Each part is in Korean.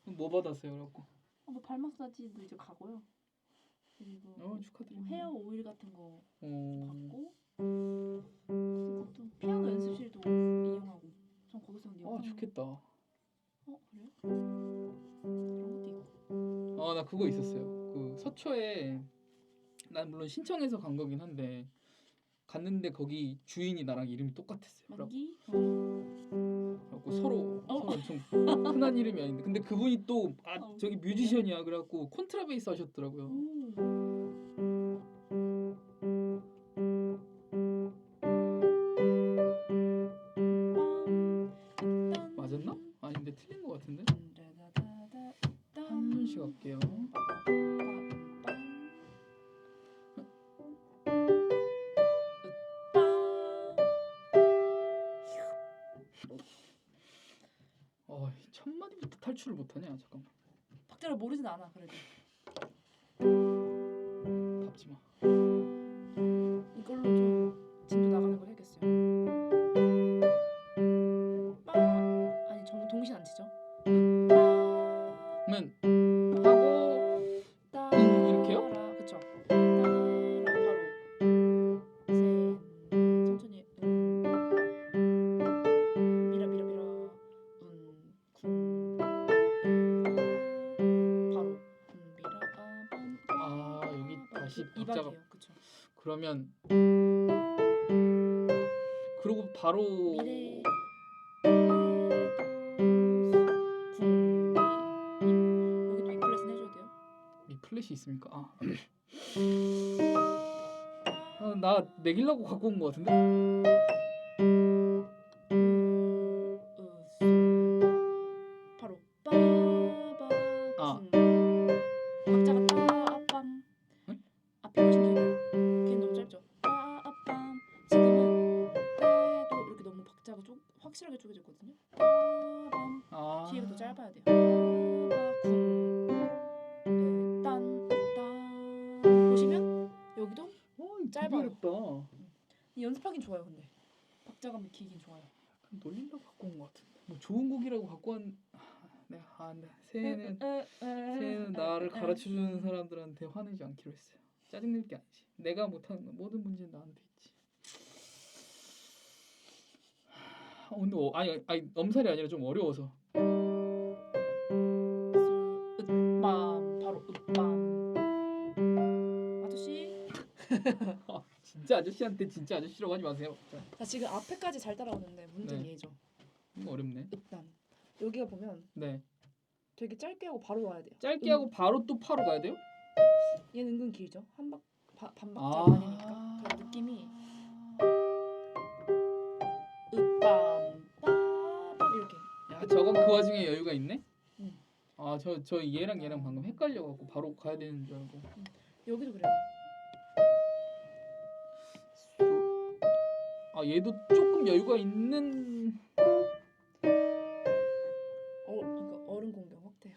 뭐 받았어요, 그래갖고? 뭐발 마사지도 이제 가고요. 그리고 축하드립니다. 헤어 오일 같은 거 받고 어. 그리고 또 피아노 연습실도 이용하고 전 거기서 근데 영상 좋겠다. 그래요? 그런 것도 있고. 나 그거 있었어요. 그 서초에 난 물론 신청해서 간 거긴 한데 갔는데 거기 주인이 나랑 이름이 똑같았어요. 만기? 그래갖고 서로 엄청 흔한 이름이 아닌데 근데 그분이 또 저기 뮤지션이야. 그래갖고 콘트라베이스 하셨더라고요. 맞았나? 아닌데 틀린 거 같은데? 한 번씩 할게요. 첫 마디부터 탈출을 못하냐? 잠깐만. 박자를 모르진 않아 그래도. 답지 마. 이걸로 좀 진도 나가는 걸 해야겠어요. 아니 정말 동시에 안 치죠? 그러면 하고 이렇게요? 그쵸. 바로 천천히 미라 바로 미라 여기 다시 박자가 그쵸. 그러면 그러고 바로 미래 여기도 이 플랫은 해줘야 돼요. 이 플랫이 있습니까? 나 내기려고 갖고 온 거 같은데? 바로 빠바 박자가 따빰 앞에 훨씬 길어요. 걔는 너무 짧죠? 빠빰 지금은 따도 이렇게 너무 박자가 좀 확실하게 쪼개졌거든요. 빠밤 뒤에가 더 짧아야 돼요. 빠바쿵 딴 보시면 여기도 짧아요. 어렵다. 연습하긴 좋아요. 근데 박자감이 길긴 좋아요. 놀리려고 갖고 온 거 같은데. 뭐 좋은 곡이라고 갖고 온. 내가 새해는 나를 가르쳐주는 사람들한테 화내지 않기로 했어요. 짜증낼 게 아니지. 내가 못하는 건 모든 문제는 나한테 있지. 근데 아니 엄살이 아니라 좀 어려워서. 으빰 바로 으빰 아저씨. 진짜 아저씨한테 진짜 아저씨라고 하지 마세요. 자 지금 앞에까지 잘 따라오는데 문제는 얘죠. 어렵네. 일단 여기가 보면 되게 짧게 하고 바로 와야 돼요. 짧게 하고 바로 또 파로 가야 돼요? 얘는 은근 길죠. 반박자 반이니까. 그 느낌이 으빰 빠밤 이렇게. 야 저건 그 와중에 여유가 있네. 저 얘랑 방금 헷갈려갖고 바로 가야 되는 줄 알고. 여기도 그래요. 얘도 조금 여유가 있는. 그러니까 어른 공경 확대.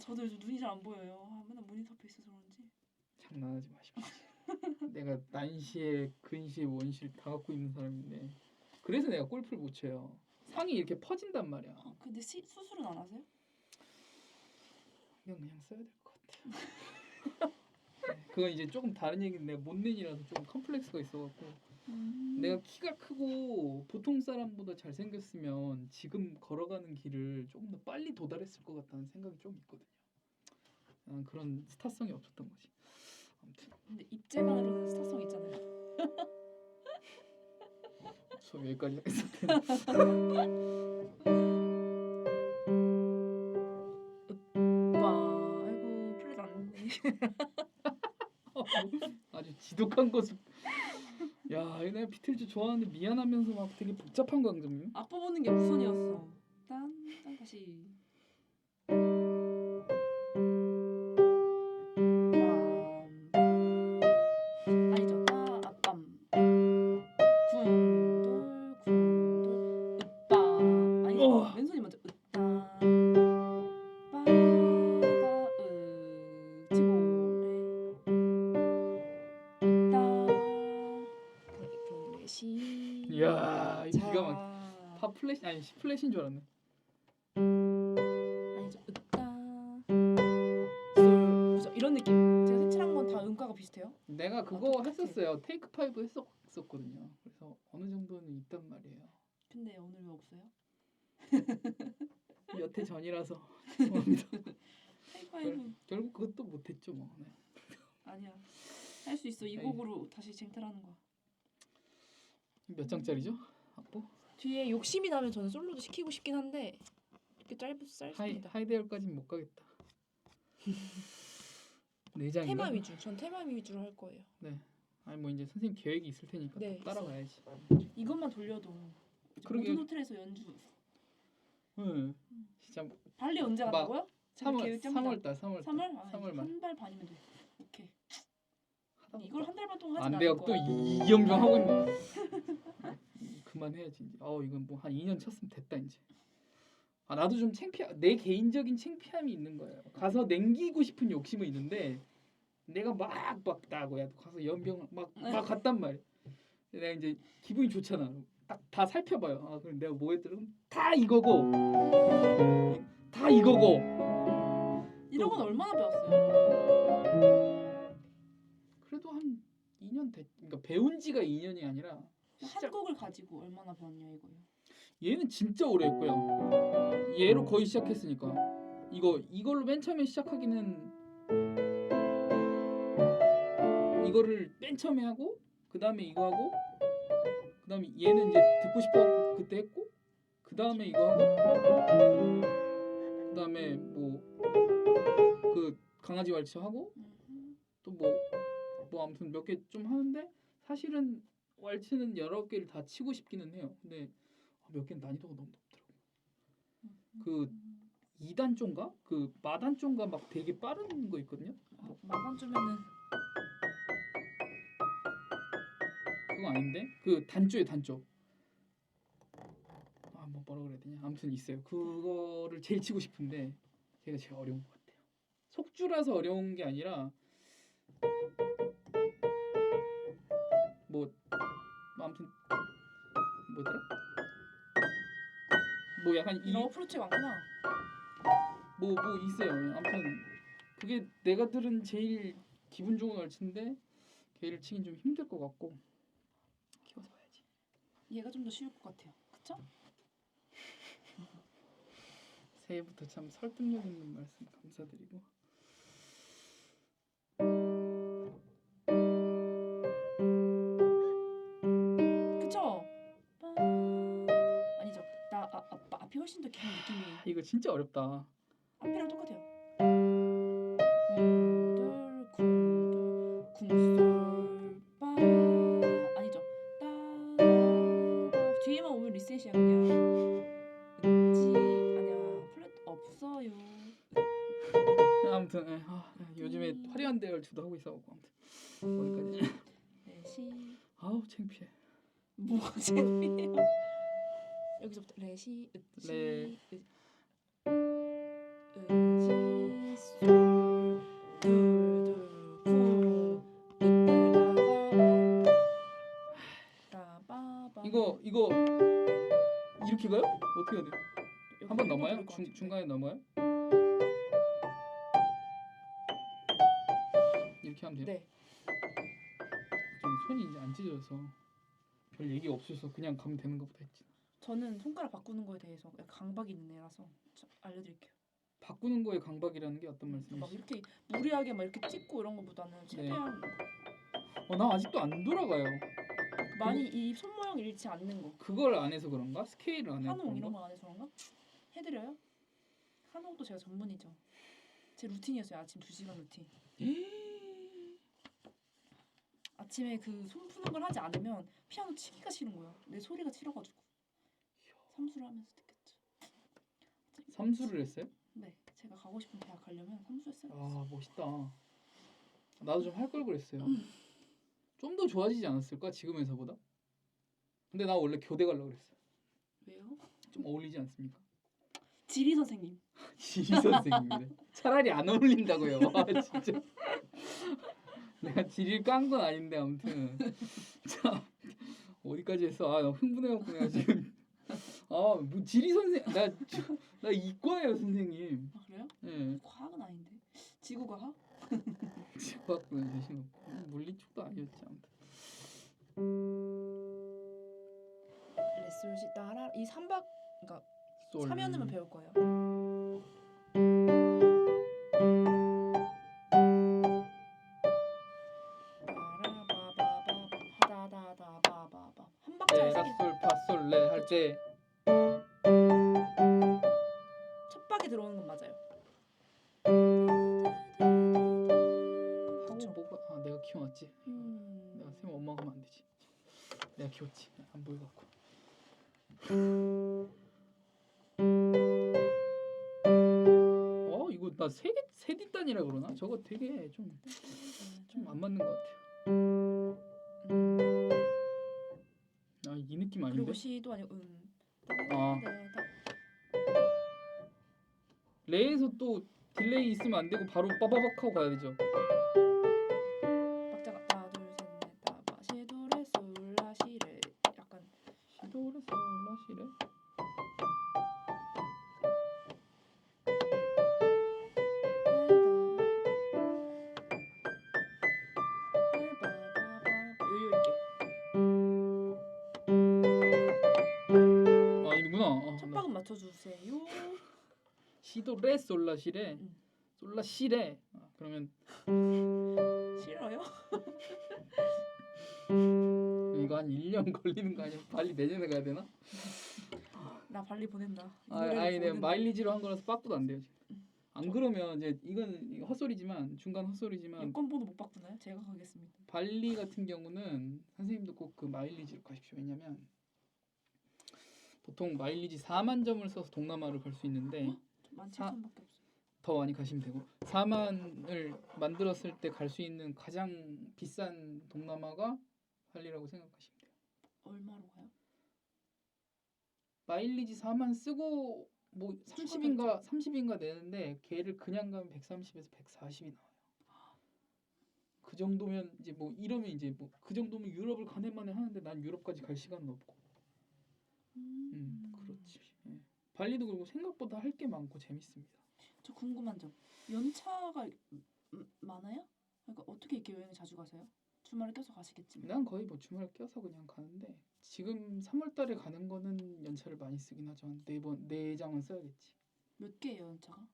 저도 요즘 눈이 잘 안 보여요. 맨날 모니터 앞에 있어서 그런지. 장난하지 마십시오. 내가 난시에 근시에 원시를 다 갖고 있는 사람인데 그래서 내가 골프를 못 쳐요. 상이 이렇게 퍼진단 말이야. 근데 수술은 안 하세요? 이건 그냥 써야 될 것 같아요. 그건 이제 조금 다른 얘기인데 못낸이라서 좀 컴플렉스가 있어갖고 내가 키가 크고 보통 사람보다 잘생겼으면 지금 걸어가는 길을 조금 더 빨리 도달했을 것 같다는 생각이 좀 있거든요. 그런 스타성이 없었던 거지. 아무튼 근데 입제만으로는 스타성 있잖아요. 수업 여기까지 했을 텐데. 아이고 플랫 안 돼. 아주 지독한 것을. 야, 내가 비틀즈 좋아하는데 미안하면서 막 되게 복잡한 강점이요. 악보 보는 게 우선이었어. 딴 다시. 아니죠. 따빰 쿵돌 아니죠. 왼손이 먼저 으따 빠다 치고 으따 플래시. 이야, 기가 막 파 플래시 아니 아니 플랫인 줄 알았네. 아니죠. 으따 솔 이런 느낌. 제가 색칠한 건 다 음가가 비슷해요. 내가 그거 똑같아. 했었어요. 테이크 5 했었거든요. 그래서 어느 정도는 있단 말이에요. 근데 오늘 왜 없어요? 몇 해 전이라서 죄송합니다. 하이파이브 결국 그것도 못했죠 뭐. 네. 아니야. 할 수 있어. 이 아니. 곡으로 다시 쟁탈하는 거야. 몇 장짜리죠? 악보? 뒤에 욕심이 나면 저는 솔로도 시키고 싶긴 한데 이렇게 짧습니다. 하이데얼까지는 못 가겠다. 4장인가? 테마 위주. 전 테마 위주로 할 거예요. 네. 아니 뭐 이제 선생님 계획이 있을 테니까 네, 또 따라가야지. 이것만 돌려도 그러게. 모든 호텔에서 연주. 응. 진짜 발리 언제 막 간다고요? 제가 3월 계획 짭니다. 3월달 3월 3월? 아, 3월 말. 한 달 반이면 돼. 오케이. 하다 이걸 한 달 반 동안 하지 안 않을 돼요. 거야. 또 이연병 하고 있는. 그만해야지 이제. 이건 뭐 한 2년 쳤으면 됐다 이제. 나도 좀 내 개인적인 창피함이 있는 거예요. 가서 남기고 싶은 욕심은 있는데 내가 막 나고야 가서 연병 막 갔단 말이야. 내가 이제 기분이 좋잖아. 딱 다 살펴봐요. 그럼 내가 뭐 했더라? 다 이거고. 다 이거고. 이런 건 또- 얼마나 배웠어요? 그래도 한 2년 그러니까 배운 지가 2년이 아니라 한 곡을 가지고 얼마나 배웠냐 이거예요. 얘는 진짜 오래 했고요. 얘로 거의 시작했으니까 이걸로 맨 처음에 시작하기는 이거를 맨 처음에 하고 그 다음에 이거 하고 그 다음에 얘는 이제 듣고 싶어갖고 그때 했고 그 다음에 이거 하고 그 다음에 뭐 그 강아지 왈츠 하고 또 뭐 아무튼 몇 개 좀 하는데 사실은 왈츠는 여러 개를 다 치고 싶기는 해요. 근데 몇 개는 난이도가 너무 높더라고. 그 2단조인가? 그 마단조인가 막 되게 빠른 거 있거든요. 마감주면은 그거 아닌데? 그 단조에 단조. 뭐 뭐라 그래야 되냐? 아무튼 있어요. 그거를 제일 치고 싶은데 걔가 제일 어려운 것 같아요. 속주라서 어려운 게 아니라 뭐 아무튼 뭐더라? 뭐 약간 이런 어프로치가 많구나. 뭐 있어요. 아무튼 그게 내가 들은 제일 기분 좋은 얼치인데 걔를 치긴 좀 힘들 것 같고 키워서 봐야지. 얘가 좀 더 쉬울 것 같아요. 그쵸? 새해부터 참 설득력 있는 말씀 감사드리고 그쵸? 아니죠. 앞이 훨씬 더 긴 느낌이. 이거 진짜 어렵다. 앞이랑 똑같아요. 굴돌 빠 아니죠. 따 뒤에만 오면 리셋이야 그냥. 지 아니야 플랫 없어요. 아무튼 요즘에 화려한 대열주도 하고 있어갖고 아무튼 거기까지. 레시 아우 창피해. 뭐가 재미요? 여기서부터 레시 으시 네. 으시 솔 둘둘 으따라바 따바바 이거 이렇게 가요? 어떻게 해야 돼? 한 번 넘어요? 중간에 넘어요? 이렇게 하면 돼요? 네. 좀 손이 이제 안 찢어져서 별 얘기 없어서 그냥 가면 되는 것보다 했지. 저는 손가락 바꾸는 거에 대해서 약간 강박이 있는 애라서 알려드릴게요. 바꾸는 거에 강박이라는 게 어떤 막 말씀이시죠? 이렇게 무리하게 막 이렇게 찍고 이런 거보다는 최대한 나 아직도 안 돌아가요. 많이 이 손 모양 잃지 않는 거. 그걸 안 해서 그런가? 스케일을 안 해서 한홍 이런 그런가? 거 안 해서 그런가? 해드려요? 한홍도 제가 전문이죠. 제 루틴이었어요. 아침 2시간 루틴. 아침에 그 손 푸는 걸 하지 않으면 피아노 치기가 싫은 거예요. 내 소리가 싫어가지고. 삼수를 하면서 듣겠죠. 삼수를 했어요? 네, 제가 가고 싶은 대학 가려면 삼수했어요. 아 멋있다. 나도 좀 할 걸 그랬어요. 좀 더 좋아지지 않았을까 지금에서보다? 근데 나 원래 교대 가려고 그랬어요. 왜요? 좀 어울리지 않습니까? 지리 선생님. 지리 선생님이래. 차라리 안 어울린다고요. 진짜. 내가 지리를 깐 건 아닌데 아무튼 참 어디까지 했어? 나 흥분해갖고 내가 지금 뭐 지리 선생 나 이과예요 선생님. 아 그래요? 예. 과학은 아닌데. 지구과학? 지구학부는 대신 없고 물리 쪽도 아니었지 아무튼. 레솔시 따라 이 3박 그러니까 솔. 3연음을 배울 거예요. 하다다다바바밤 한 박자에 세 개. 레라솔파솔레 할 때 첫 박에 들어오는 건 맞아요. 하고 뭐가 내가 키워놨지. 내가 쌤 엄마가 하면 안 되지. 내가 키웠지. 안 보여갖고. 이거 나 세디단이라 그러나? 저거 되게 좀 안 맞는 것 같아요. 이 느낌 아닌데? 그리고 시도 아니고 레에서 또 딜레이 있으면 안 되고 바로 빠바박 하고 가야 되죠. 박자가 하나 둘셋넷 다바 시도레 솔라 시레 약간 시도레 솔라 시레. 아니구나. 첫 박은 맞춰주세요. 시도 레 솔라 시레 솔라 시레. 그러면 싫어요? 이거 한 1년 걸리는 거 아니야? 빨리 내년에 가야 되나? 나 발리 보낸다. 아니 내가 마일리지로 한 거라서 빠꾸도 안 돼요 지금. 안 그러면 이제 이건 헛소리지만 중간 헛소리지만 여권번호 못 바꾸나요? 제가 가겠습니다. 발리 같은 경우는 선생님도 꼭 그 마일리지로 가십시오. 왜냐면 보통 마일리지 4만 점을 써서 동남아를 갈 수 있는데 17,000밖에 없어. 더 많이 가시면 되고 4만을 만들었을 때 갈 수 있는 가장 비싼 동남아가 발리라고 생각하시면 돼요. 얼마로 가요? 마일리지 4만 쓰고 뭐 30인가 내는데 걔를 그냥 가면 130에서 140이 나와요. 그 정도면 이제 뭐 이러면 이제 뭐 그 정도면 유럽을 가네마네 하는데 난 유럽까지 갈 시간은 없고. 그렇지. 예. 발리도 그리고 생각보다 할 게 많고 재밌습니다. 저 궁금한 점. 연차가 많아요? 그러니까 어떻게 이렇게 여행을 자주 가세요? 주말에 껴서 가시겠지만. 난 거의 뭐 주말 껴서 그냥 가는데 지금 3월달에 가는 거는 연차를 많이 쓰긴 하죠. 한 4장은 써야겠지. 몇 개예요 연차가?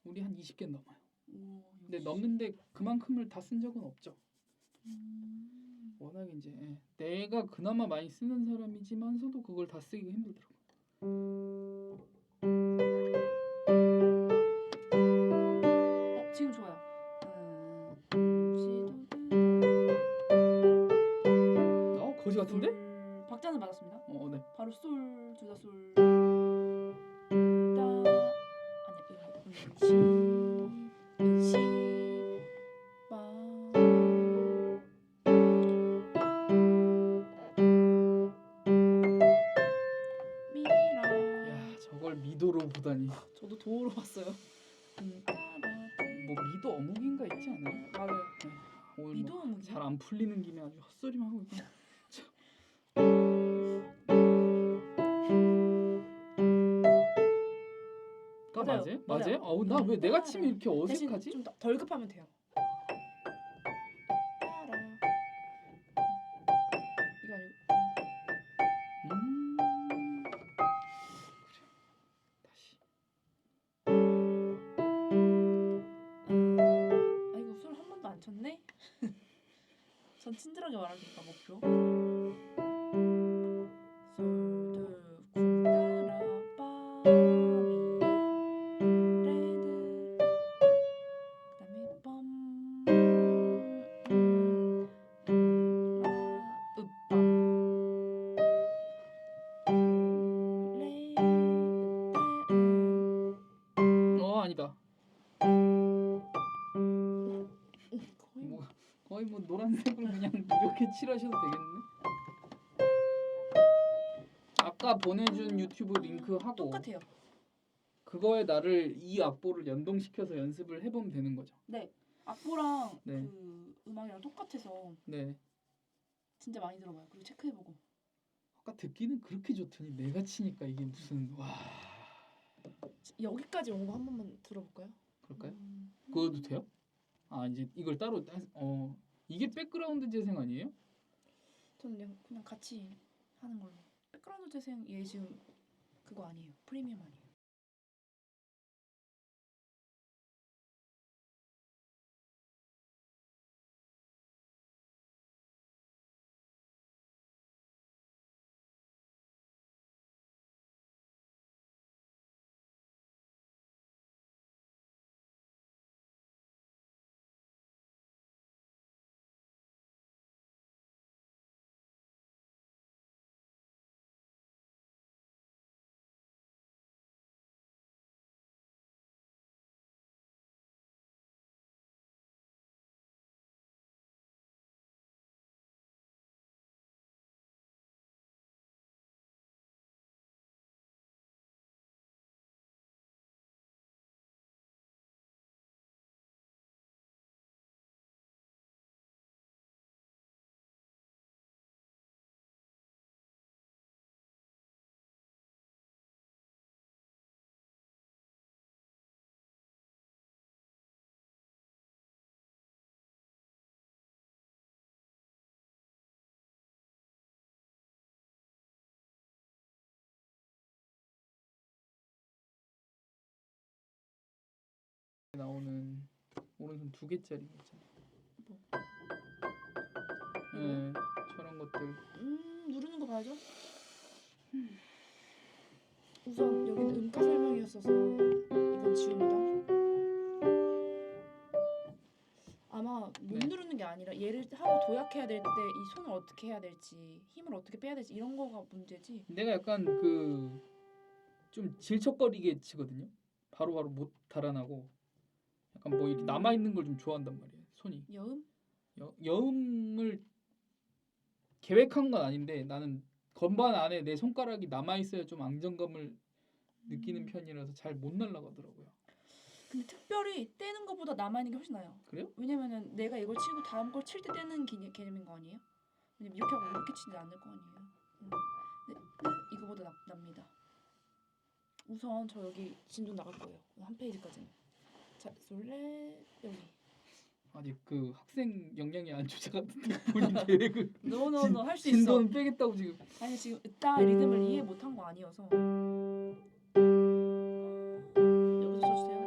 우리 한 20개 넘어요. 오, 근데 넘는데 그만큼을 다 쓴 적은 없죠. 음. 워낙 이제 내가 그나마 많이 쓰는 사람이지만서도 그걸 다 쓰기가 힘들더라고. 지금 좋아요. 거지 같은데? 박자는 맞았습니다. 네. 바로 솔, 둘 다 솔. 시, 빠. 미라. 야, 저걸 미도로 보다니. 저도 도로 봤어요. 뭐 미도 어묵인가 있지 않아요? 맞아요. 오늘 미도 어묵이 잘 안 풀리는 김에 아주 헛소리만 하고 있구나. 맞아요? 나 왜 내가 치면 이렇게 어색하지? 좀 덜 급하면 돼요. 이거 아니고. 그래. 다시. 아이고 술 한 번도 안 쳤네. 전 친절하게 말하니까 목표. 아니다. 거의 뭐 노란색으로 그냥 이렇게 칠하셔도 되겠네. 아까 보내준 유튜브 링크하고 똑같아요. 그거에 나를 이 악보를 연동시켜서 연습을 해보면 되는 거죠. 네. 악보랑 네. 그 음악이랑 똑같아서 네. 진짜 많이 들어봐요. 그리고 체크해보고. 아까 듣기는 그렇게 좋더니 내가 치니까 이게 무슨 와 여기까지 온 거 한 번만 들어볼까요? 그럴까요? 그거도 돼요? 아 이제 이걸 따로 이게 백그라운드 재생 아니에요? 저는 그냥 같이 하는 걸로. 백그라운드 재생 얘 지금 그거 아니에요. 프리미엄 아니에요. 나오는 오른손 2개짜리 있잖아요. 뭐? 네, 저런 것들. 누르는 거 봐야죠. 우선 여기는 음가 설명이었어서 이건 지웁니다. 아마 못 네. 누르는 게 아니라 얘를 하고 도약해야 될 때 이 손을 어떻게 해야 될지 힘을 어떻게 빼야 될지 이런 거가 문제지. 내가 약간 좀 질척거리게 치거든요. 바로바로 못 달아나고 약간 뭐 이렇게 남아 있는 걸 좀 좋아한단 말이에요. 손이 여음? 여음을 계획한 건 아닌데 나는 건반 안에 내 손가락이 남아 있어야 좀 안정감을 느끼는 편이라서 잘 못 날아가더라고요. 근데 특별히 떼는 것보다 남아있는 게 훨씬 나아요. 그래요? 왜냐면은 내가 이걸 치고 다음 걸 칠 때 떼는 개념인 거 아니에요? 왜냐면 이렇게 하고 이렇게 치지 않을 거 아니에요. 근데 이거보다 납니다. 우선 저 여기 진도 나갈 거예요. 한 페이지까지는. 자, 솔레 여기. 아니 그 학생 역량이 안 좋자 같은데 본인 계획을 노노노 할 수 있어. 진도는 빼겠다고 지금. 아니 지금 으따 리듬을 이해 못한 거 아니어서. 여기서 쳐주세요.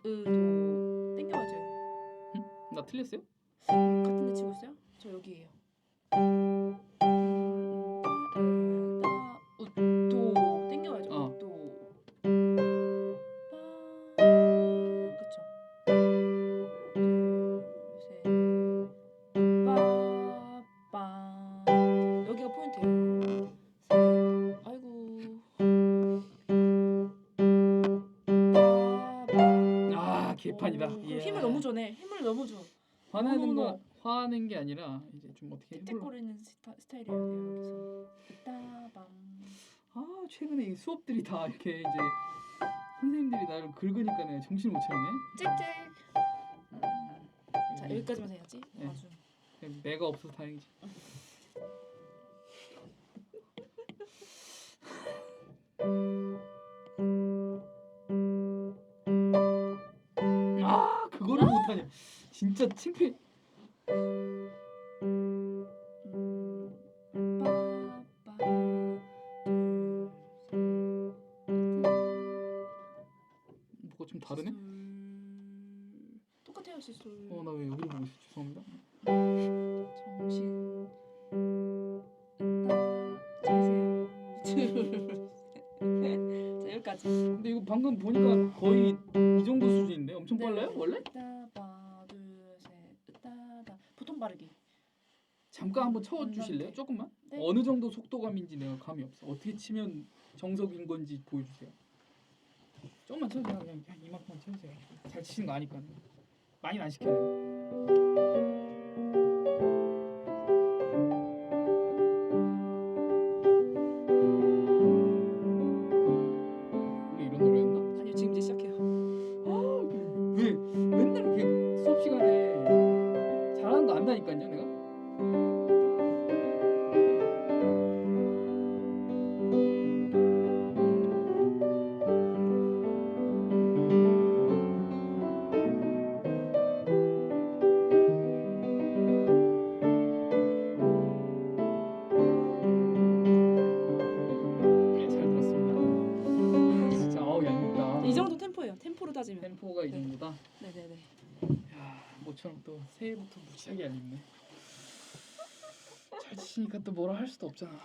으도 땡겨야죠. 나 틀렸어요? 같은 데 치고 있어요? 저 여기에요. 도 땡겨야죠. 어. 도. 그쵸. 둘, 셋. 빠빠. 여기가 포인트예요. 셋. 아이고. 빠빠. 아 개판이다. 그리고 이야. 힘을 너무 줘네. 힘을 너무 줘. 화내는 노노노. 거 화내는 게 아니라 이제 좀 어떻게 해볼라. 틱틱거리는 스타일이에요. 여기서. 따밤. 아 최근에 이 수업들이 다 이렇게 이제 선생님들이 나를 긁으니까 내가 정신을 못 차리네. 짹짹. 자 여기까지만 해야지. 네. 아주. 매가 없어서 다행이지. 아 그거를 못하냐. 진짜 창피해. 빠빠. 뭐가 좀 다르네? 똑같아요, 시술. 나 왜 여기를 보고 있어? 죄송합니다. 정신. 재세요. 자 여기까지. 근데 이거 방금 보니까 거의 이 정도 수준인데 엄청 네. 빨라요? 원래? 따바 둘셋 따다. 보통 빠르기. 잠깐 한번 쳐주실래요? 조금만? 네. 어느 정도 속도감인지 내가 감이 없어. 어떻게 치면 정석인 건지 보여주세요. 조금만 쳐주세요. 그냥 이만큼만 쳐주세요. 잘 치시는 거 아니까. 많이 안 시켜요. 원래 이런 노래였나? 아니요 지금 이제 시작해요. 왜 맨날 이렇게 수업 시간에 잘하는 모처럼 또 새해부터 무지하게 얄밉네. 잘 치니까 또 뭐라 할 수도 없잖아.